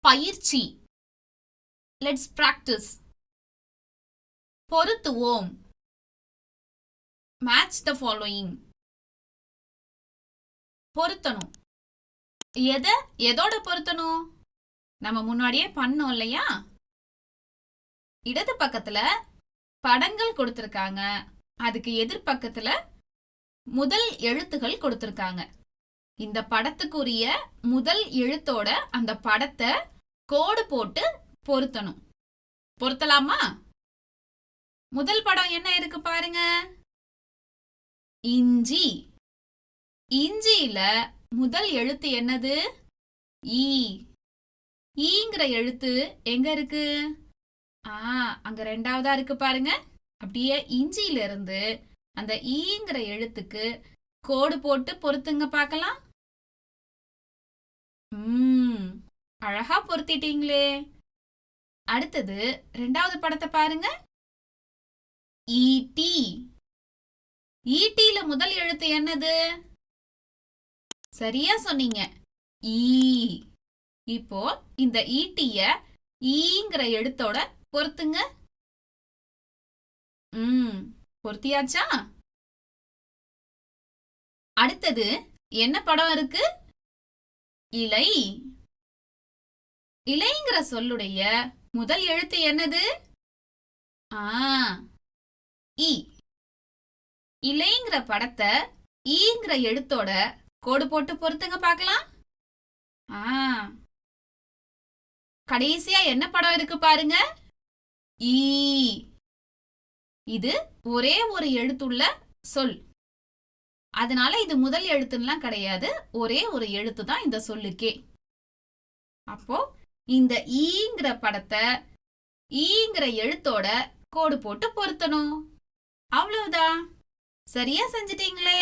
பயிற்சி. Let's practice. பொருத்துவோம். Match the following. பொருத்தணும். எதோட பொருத்தணும்? நம்ம முன்னாடியே பண்ணோம் இல்லையா? இடது பக்கத்துல படங்கள் கொடுத்திருக்காங்க. அதுக்கு எதிர்பக்கத்துல முதல் எழுத்துகள் கொடுத்திருக்காங்க. இந்த படத்துக்குரிய முதல் எழுத்தோட அந்த படத்தை கோடு போட்டு பொருத்தணும். பொருத்தலாமா? முதல் படம் என்ன இருக்கு பாருங்க. இஞ்சி. இஞ்சியில முதல் எழுத்து என்னது? ஈ. ஈங்கிற எழுத்து எங்க இருக்கு? அங்க ரெண்டாவதா இருக்கு பாருங்க. அப்படியே இஞ்சியில இருந்து அந்த ஈங்கிற எழுத்துக்கு கோடு போட்டு பொருத்துங்க பார்க்கலாம். அழகா பொருத்திட்டீங்களே. அடுத்தது ரெண்டாவது படத்தை பாருங்க. ஈட்டி. ஈட்டியில முதல் எழுத்து என்னது? சரியா சொன்னீங்க, ஈ. இப்போ இந்த ஈட்டிய ஈங்கிற எழுத்தோட பொருத்துங்க. பொருத்தியாச்சா? அடுத்தது என்ன படம் இருக்கு? இலை. இலைங்கிற சொல்லுடைய முதல் எழுத்து என்னது? இ. இலைங்கிற படத்தை ஈங்கிற எழுத்தோட கோடு போட்டு பொருத்துங்க பார்க்கலாம். கடைசியா என்ன படம் இருக்கு பாருங்க. ஈ. இது ஒரே ஒரு எழுத்துள்ள சொல். அதனால இது முதல் எழுத்துலாம் கிடையாது. ஒரே ஒரு எழுத்து தான் இந்த சொல்லுக்கே. அப்போ இந்த ஈங்கிற படத்தை ஈங்கிற எழுத்தோட கோடு போட்டு பொருத்தணும். அவ்வளவுதான். சரியா செஞ்சிட்டீங்களே.